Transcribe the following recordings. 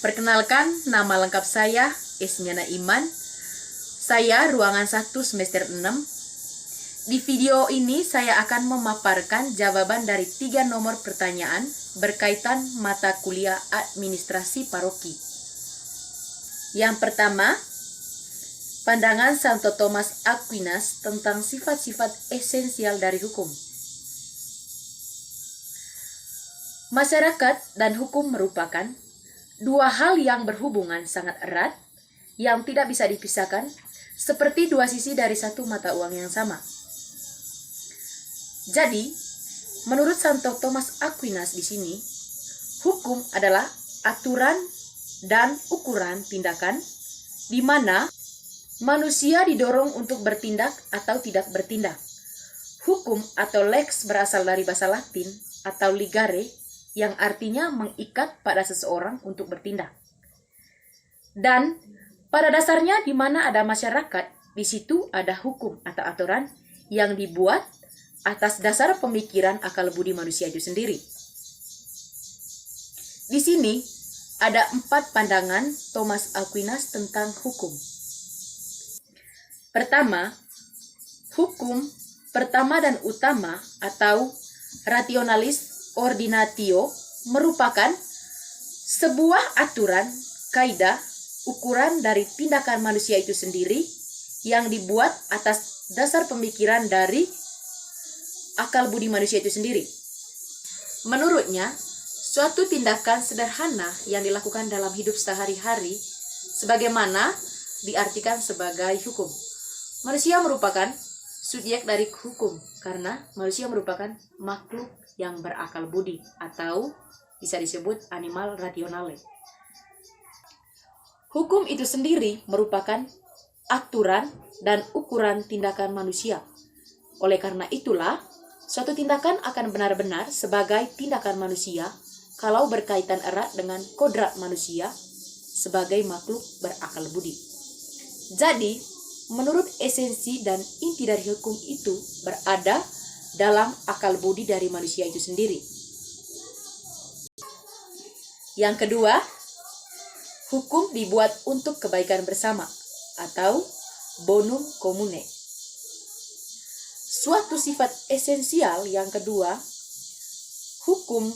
Perkenalkan, nama lengkap saya Esmiana Iman. Saya ruangan 1 semester 6. Di video ini saya akan memaparkan jawaban dari 3 nomor pertanyaan berkaitan mata kuliah administrasi paroki. Yang pertama, pandangan Santo Thomas Aquinas tentang sifat-sifat esensial dari hukum. Masyarakat dan hukum merupakan dua hal yang berhubungan sangat erat, yang tidak bisa dipisahkan, seperti dua sisi dari satu mata uang yang sama. Jadi, menurut Santo Thomas Aquinas di sini, hukum adalah aturan dan ukuran tindakan di mana manusia didorong untuk bertindak atau tidak bertindak. Hukum atau lex berasal dari bahasa Latin atau ligare, yang artinya mengikat pada seseorang untuk bertindak. Dan pada dasarnya di mana ada masyarakat, di situ ada hukum atau aturan yang dibuat atas dasar pemikiran akal budi manusia itu sendiri. Di sini ada 4 pandangan Thomas Aquinas tentang hukum. Pertama, hukum pertama dan utama atau rationalis ordinatio merupakan sebuah aturan, kaidah, ukuran dari tindakan manusia itu sendiri yang dibuat atas dasar pemikiran dari akal budi manusia itu sendiri. Menurutnya, suatu tindakan sederhana yang dilakukan dalam hidup sehari-hari sebagaimana diartikan sebagai hukum. Manusia merupakan subjek dari hukum karena manusia merupakan makhluk yang berakal budi atau bisa disebut animal rationale. Hukum itu sendiri merupakan aturan dan ukuran tindakan manusia. Oleh karena itulah, suatu tindakan akan benar-benar sebagai tindakan manusia kalau berkaitan erat dengan kodrat manusia sebagai makhluk berakal budi. Jadi, menurut esensi dan inti dari hukum itu berada dalam akal budi dari manusia itu sendiri. Yang kedua, hukum dibuat untuk kebaikan bersama atau bonum commune. Suatu sifat esensial yang kedua, hukum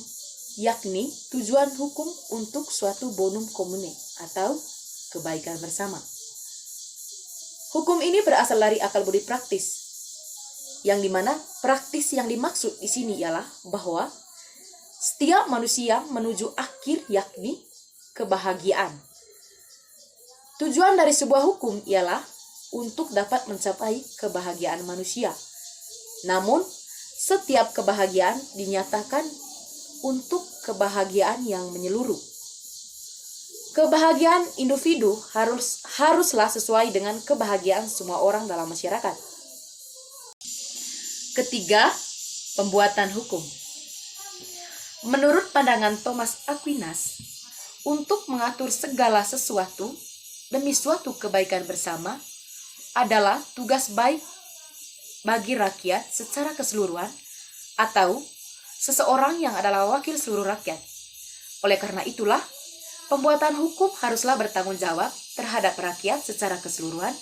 yakni tujuan hukum untuk suatu bonum commune atau kebaikan bersama. Hukum ini berasal dari akal budi praktis, yang dimana praktis yang dimaksud di sini ialah bahwa setiap manusia menuju akhir yakni kebahagiaan. Tujuan dari sebuah hukum ialah untuk dapat mencapai kebahagiaan manusia. Namun, setiap kebahagiaan dinyatakan untuk kebahagiaan yang menyeluruh. Kebahagiaan individu haruslah sesuai dengan kebahagiaan semua orang dalam masyarakat. Ketiga, pembuatan hukum. Menurut pandangan Thomas Aquinas, untuk mengatur segala sesuatu demi suatu kebaikan bersama adalah tugas baik bagi rakyat secara keseluruhan atau seseorang yang adalah wakil seluruh rakyat. Oleh karena itulah, pembuatan hukum haruslah bertanggung jawab terhadap rakyat secara keseluruhan,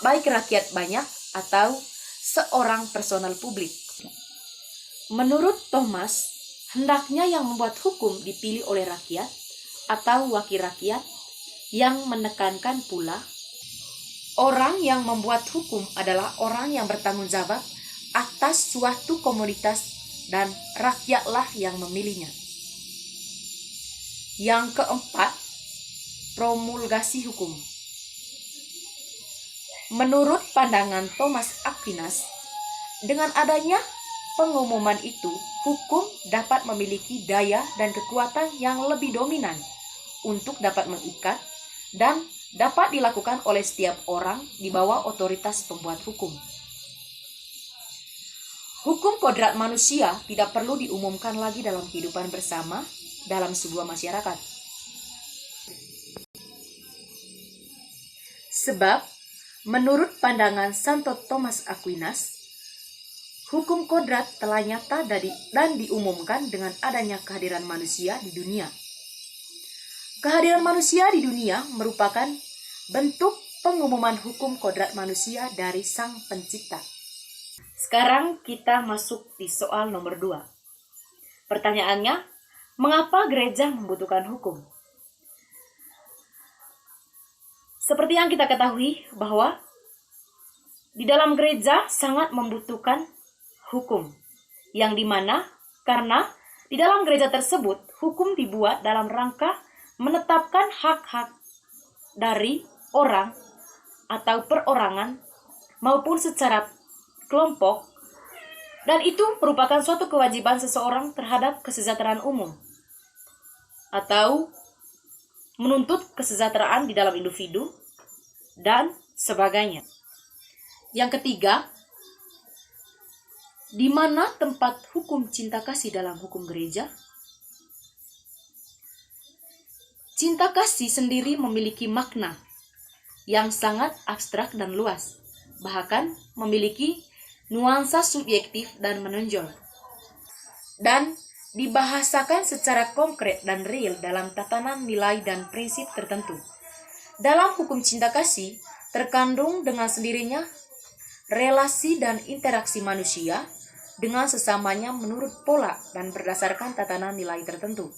baik rakyat banyak atau seorang personal publik. Menurut Thomas, hendaknya yang membuat hukum dipilih oleh rakyat atau wakil rakyat, yang menekankan pula orang yang membuat hukum adalah orang yang bertanggung jawab atas suatu komunitas dan rakyatlah yang memilihnya. Yang keempat, promulgasi hukum. Menurut pandangan Thomas Aquinas, dengan adanya pengumuman itu, hukum dapat memiliki daya dan kekuatan yang lebih dominan untuk dapat mengikat dan dapat dilakukan oleh setiap orang di bawah otoritas pembuat hukum. Hukum kodrat manusia tidak perlu diumumkan lagi dalam kehidupan bersama dalam sebuah masyarakat. Sebab, menurut pandangan Santo Thomas Aquinas, hukum kodrat telah nyata dan diumumkan dengan adanya kehadiran manusia di dunia. Kehadiran manusia di dunia merupakan bentuk pengumuman hukum kodrat manusia dari Sang Pencipta. Sekarang kita masuk di soal nomor 2. Pertanyaannya, mengapa gereja membutuhkan hukum? Seperti yang kita ketahui bahwa di dalam gereja sangat membutuhkan hukum, yang dimana karena di dalam gereja tersebut hukum dibuat dalam rangka menetapkan hak-hak dari orang atau perorangan maupun secara kelompok, dan itu merupakan suatu kewajiban seseorang terhadap kesejahteraan umum atau menuntut kesejahteraan di dalam individu dan sebagainya. Yang ketiga, di mana tempat hukum cinta kasih dalam hukum gereja? Cinta kasih sendiri memiliki makna yang sangat abstrak dan luas, bahkan memiliki nuansa subjektif dan menonjol, dan dibahasakan secara konkret dan real dalam tatanan nilai dan prinsip tertentu. Dalam hukum cinta kasih terkandung dengan sendirinya relasi dan interaksi manusia dengan sesamanya menurut pola dan berdasarkan tatanan nilai tertentu.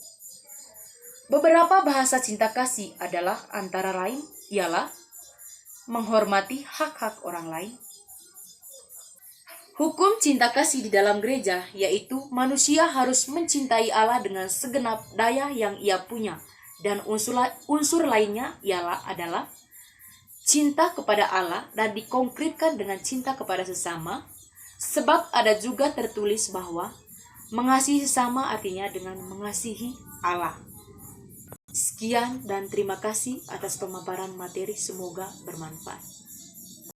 Beberapa bahasa cinta kasih adalah antara lain ialah menghormati hak-hak orang lain. Hukum cinta kasih di dalam gereja yaitu manusia harus mencintai Allah dengan segenap daya yang ia punya, dan unsur lainnya adalah cinta kepada Allah dan dikonkretkan dengan cinta kepada sesama, sebab ada juga tertulis bahwa mengasihi sesama artinya dengan mengasihi Allah. Sekian dan terima kasih atas pemaparan materi, semoga bermanfaat.